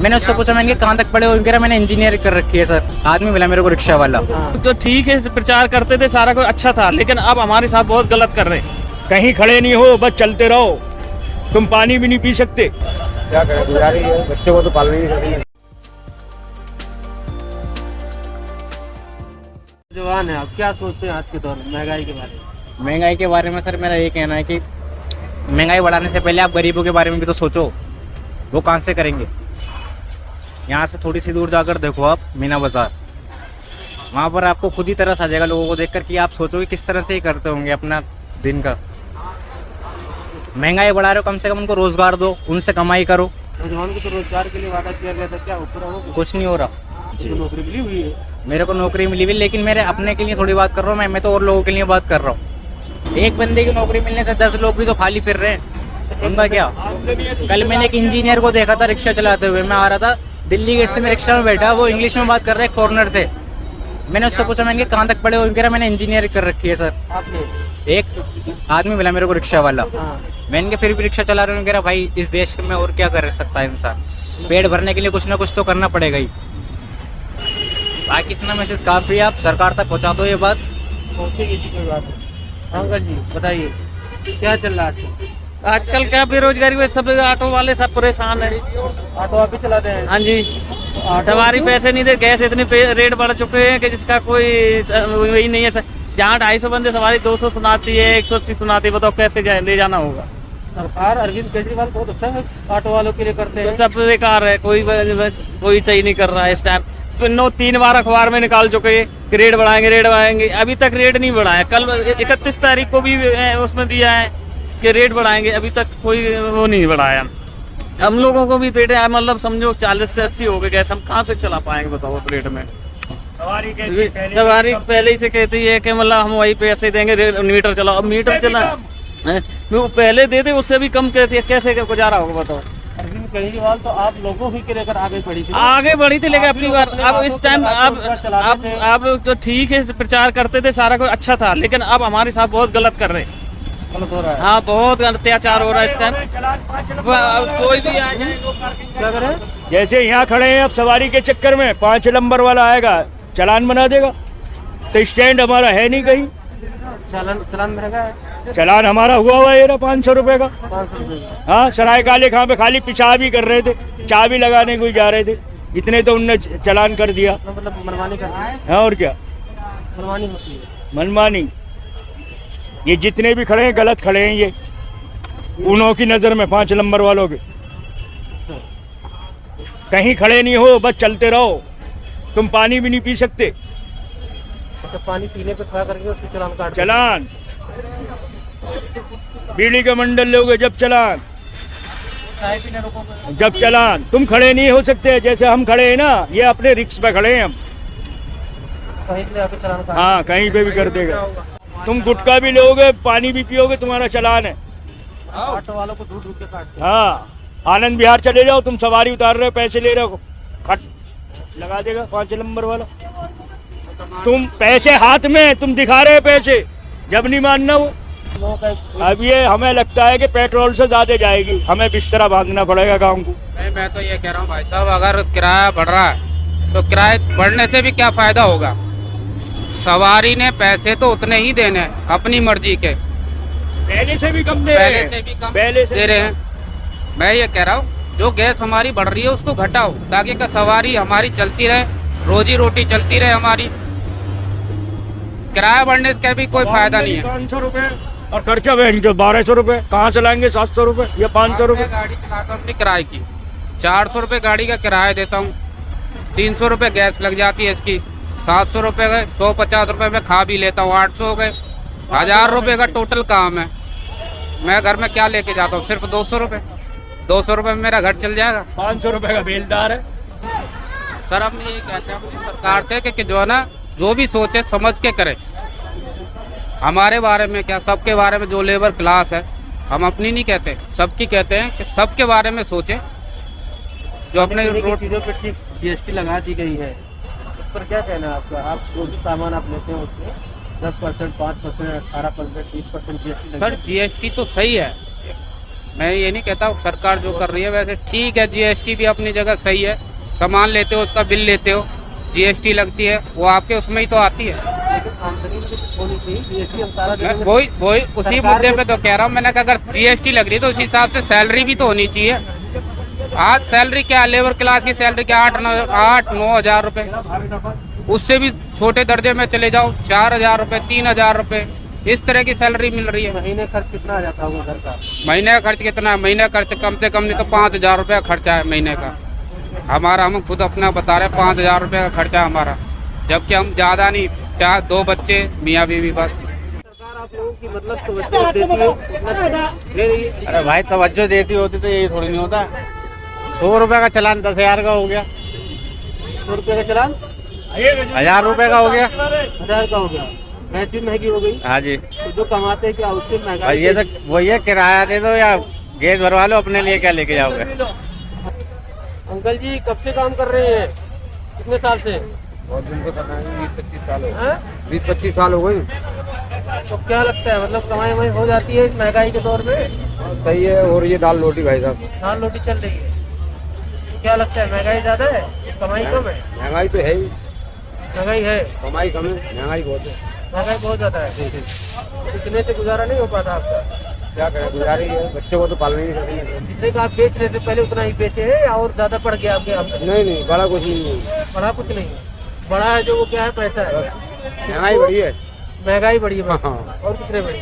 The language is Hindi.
मैंने उससे पूछा, मैंने कहाँ तक पढ़े हो? कह रहा मैंने इंजीनियर कर रखी है सर। आदमी मिला मेरे को रिक्शा वाला। तो ठीक है, प्रचार करते थे, सारा कुछ अच्छा था, लेकिन अब हमारे साथ बहुत गलत कर रहे हैं। कहीं खड़े नहीं हो, बस चलते रहो। तुम पानी भी नहीं पी सकते। क्या करें, गुजारी है, बच्चों को तो पालना ही चाहिए। जवान है, आप क्या सोचते हैं आज के दौर में महंगाई के बारे में? महंगाई के बारे में सर मेरा ये कहना है कि महंगाई बढ़ाने से पहले आप गरीबों के बारे में भी तो सोचो। वो कहाँ से करेंगे? यहाँ से थोड़ी सी दूर जाकर देखो आप मीना बाज़ार, वहाँ पर आपको खुद ही तरस आ जाएगा लोगों को देखकर कि आप सोचोगे किस तरह से ही करते होंगे अपना दिन का। महंगाई बढ़ा रहे हो, कम से कम उनको रोजगार दो, उनसे कमाई करो। नौजवान को तो रोजगार के लिए वादा किया गया था, क्या पूरा हो गया? कुछ नहीं हो रहा। तो नौकरी मिली हुई है। मेरे को नौकरी मिली हुई, लेकिन मेरे अपने के लिए थोड़ी बात कर रहा हूँ मैं तो और लोगों के लिए बात कर रहा हूँ। एक बंदे की नौकरी मिलने से 10 लोग भी तो खाली फिर रहे हैं, उनका क्या? कल मैंने एक इंजीनियर को देखा था रिक्शा चलाते हुए, मैं आ रहा था दिल्ली गेट से, मैं रिक्शा में बैठा, वो इंग्लिश में बात कर रहा है फॉरनर से। मैंने उससे पूछा, मैंने कहाँ तक पढ़े हो? कह रहा मैंने इंजीनियर कर रखी है सर। आपने? एक आदमी मिला मेरे को रिक्शा वाला। मैंने कहा फिर भी रिक्शा चला रहे हो? कह रहा भाई इस देश में और क्या कर सकता है इंसान, पेट भरने के लिए कुछ ना कुछ तो करना पड़ेगा ही। बाकी इतना मैसेज काफ़ी है, आप सरकार तक पहुँचा दो ये बात। पहुँचेगी जी, कोई बात नहीं। अंकल जी बताइए क्या चल रहा है आजकल क्या बेरोजगारी में सब ऑटो वाले सब परेशान है। ऑटो आप ही चलाते हैं? हाँ जी, सवारी पैसे नहीं दे, गैस इतने रेट बढ़ चुके हैं कि जिसका कोई वही नहीं है। जहाँ 250 बंदे सवारी 200 सुनाती है, 180 सुनाती है, बताओ कैसे ले जाना होगा। सरकार अरविंद केजरीवाल बहुत अच्छा है ऑटो वालों के लिए करते हैं। सब बेकार है, कोई सही नहीं कर रहा है इस टाइम। 3 बार अखबार में निकाल चुके हैं कि रेट बढ़ाएंगे, अभी तक रेट नहीं बढ़ाया। कल 31 तारीख को भी उसमें दिया है कि रेट बढ़ाएंगे, अभी तक कोई वो नहीं बढ़ाया। हम लोगों को भी पेटे मतलब समझो 40 से 80 हो गए गैस, हम कहाँ से चला पाएंगे बताओ उस रेट में। सवारी पहले ही से कहती है कि मतलब हम वही पैसे देंगे, मीटर चलाओ। अब मीटर चला वो पहले दे दे, उससे भी कम कहती है, कैसे गुजारा होगा बताओ। अरविंद केजरीवाल तो आप लोगों ही के लेकर आगे बढ़ी थी, लेकिन अपनी बार अब इस टाइम अब तो ठीक है, प्रचार करते थे, सारा कुछ अच्छा था, लेकिन अब हमारे साथ बहुत गलत कर रहे हैं। गलत हो रहा है। हाँ, बहुत अत्याचार हो रहा है इस टाइम। कोई भी आ जाए क्या करें? जैसे यहाँ खड़े हैं, अब सवारी के चक्कर में 5 नंबर वाला आएगा, चालान बना देगा। तो स्टैंड हमारा है नहीं कहीं, चलान महंगा है। चालान हमारा हुआ है 500 रुपए का। 500 रुपये। हाँ, सराय काले खां पे खाली पेशाब ही कर रहे थे, चाबी लगाने को ही जा रहे थे, इतने तो उनने चालान कर दिया। मतलब मनमानी करते हैं। हाँ, और क्या मनमानी होती है? मनमानी। ये जितने भी खड़े हैं गलत खड़े हैं, ये उन्हों की नज़र में 5 नंबर वालों के। कहीं खड़े नहीं हो, बस चलते रहो। तुम पानी भी नहीं पी सकते। तो पानी पीने पे खड़ा करके उसको चालान काट। चालान बीड़ी का मंडल लोगे जब चालान, चाय पीने लोगों जब चालान। तुम खड़े नहीं हो सकते, जैसे हम खड़े हैं ना, ये अपने रिक्स पे खड़े हैं हम। कहीं पे आके चालान काट। हाँ, कहीं पे भी कर देगा। तुम गुटखा भी लोगे, पानी भी पियोगे, तुम्हारा चालान है। ऑटो वालों को ढूंढ के काटते हैं। हाँ, आनंद विहार चले जाओ, तुम सवारी उतार रहे हो, पैसे ले रहे हो, खट लगा देगा 5 नंबर वाला। तुम पैसे हाथ में, तुम दिखा रहे हो पैसे, जब नहीं मानना वो। अब ये हमें लगता है कि पेट्रोल से ज्यादा जाएगी, हमें बिस्तरा बांधना पड़ेगा गाँव को। मैं तो ये कह रहा हूँ भाई साहब, अगर किराया बढ़ रहा है तो किराए बढ़ने से भी क्या फायदा होगा? सवारी ने पैसे तो उतने ही देने हैं अपनी मर्जी के, पहले से भी कम दे रहे हैं, पहले से भी कम पहले से दे रहे हैं। मैं ये कह रहा हूँ जो गैस हमारी बढ़ रही है उसको घटाओ, ताकि का सवारी हमारी चलती रहे, रोजी रोटी चलती रहे हमारी। किराया बढ़ने का भी कोई फायदा नहीं है। 500 रुपए और खर्चा बहन जो 1200 रुपए, कहाँ से लाएंगे 700 रुपए या 500 रुपए? गाड़ी चलाता हूँ अपनी किराए की, 400 रुपये गाड़ी का किराया देता हूँ, 300 रुपये गैस लग जाती है इसकी, 700 रुपये गए, 150 रुपये में खा भी लेता हूँ, 800 हो गए, 1000 रुपये का टोटल काम है। मैं घर में क्या लेके जाता हूँ? सिर्फ 200 रुपये। 200 रुपये में मेरा घर चल जाएगा। 500 रुपए का बेलदार है। सर हम ये कहते हैं अपनी सरकार से कि जो है ना, जो भी सोचे समझ के करे। हमारे बारे में क्या, सबके बारे में, जो लेबर क्लास है, हम अपनी नहीं कहते, सबकी कहते हैं कि सबके बारे में सोचे। जो अपने चीज़ों पर GST लगा दी गई है, उस पर क्या कहना है आपका? आप जो भी सामान आप लेते हैं उसमें 10%, 5%, 18%, 20% GST। सर GST तो सही है, मैं ये नहीं कहता सरकार जो कर रही है वैसे ठीक है, जीएसटी भी अपनी जगह सही है, सामान लेते हो उसका बिल लेते हो, जीएसटी लगती है वो आपके उसमें ही तो आती है। लेकिन आमदनी में तो कुछ होनी चाहिए, जीएसटी हम सारा मैं देंगे। वही उसी सरकार मुद्दे को- पे तो कह रहा हूँ मैंने, अगर जीएसटी लग रही है तो उस हिसाब से सैलरी भी तो होनी चाहिए। आज सैलरी क्या, लेबर क्लास की सैलरी क्या 8-9 हज़ार रुपए, उससे भी छोटे दर्जे में चले जाओ 4,000 रुपए, 3,000 रुपए, इस तरह की सैलरी मिल रही है। महीने खर्च कितना आ जाता होगा घर का? महीने का खर्च कितना है? महीने का खर्च कम से कम नहीं तो 5,000 रुपये का खर्चा है महीने का हमारा। हम खुद अपना बता रहे हैं 5,000 रुपये का खर्चा है हमारा, जबकि हम ज़्यादा नहीं, 2 बच्चे मियाँ बीवी बस। सरकार आप लोगों की मतलब तवज्जो देती है उतना दे रही है। अरे भाई तवज्जो देती होती तो यही थोड़ी नहीं होता। 100 रुपए का चलान 10,000 का हो गया, 100 रुपये का चलान 1,000 रुपए का हो गया। 1,000 का हो गया। भैंस भी महंगी हो गई, हाँ जी तो जो कमाते हैं क्या उससे महंगा? भाई, ये तो वही है, किराया दे दो या गैस भरवा लो, अपने लिए क्या लेके जाओगे। अंकल जी कब से काम कर रहे हैं, कितने साल से? बहुत दिन को करना है, 20-25 साल हो हैं? 20-25 साल हो गई। तो क्या लगता है मतलब कमाई वमाई हो जाती है इस महंगाई के दौर में? सही है, और ये दाल रोटी भाई साहब, दाल रोटी चल रही है। क्या लगता है महंगाई ज्यादा है, कमाई कम है? महंगाई तो है ही, महंगाई है, कमाई कम है, महंगाई बहुत है। महंगाई बहुत ज्यादा है। इतने से गुजारा नहीं हो पाता आपका? क्या करें, गुजारी है, बच्चों को तो पालना ही है। जितने का आप बेच रहे थे पहले उतना ही बेचे हैं या और ज्यादा बढ़ गया आपके आपने? नहीं, बड़ा कुछ नहीं है, बड़ा कुछ नहीं है, बड़ा है जो वो क्या है, पैसा है। महंगाई बढ़ी है। महंगाई बढ़ी है बस, हाँ। और कुछ नहीं बढ़ी।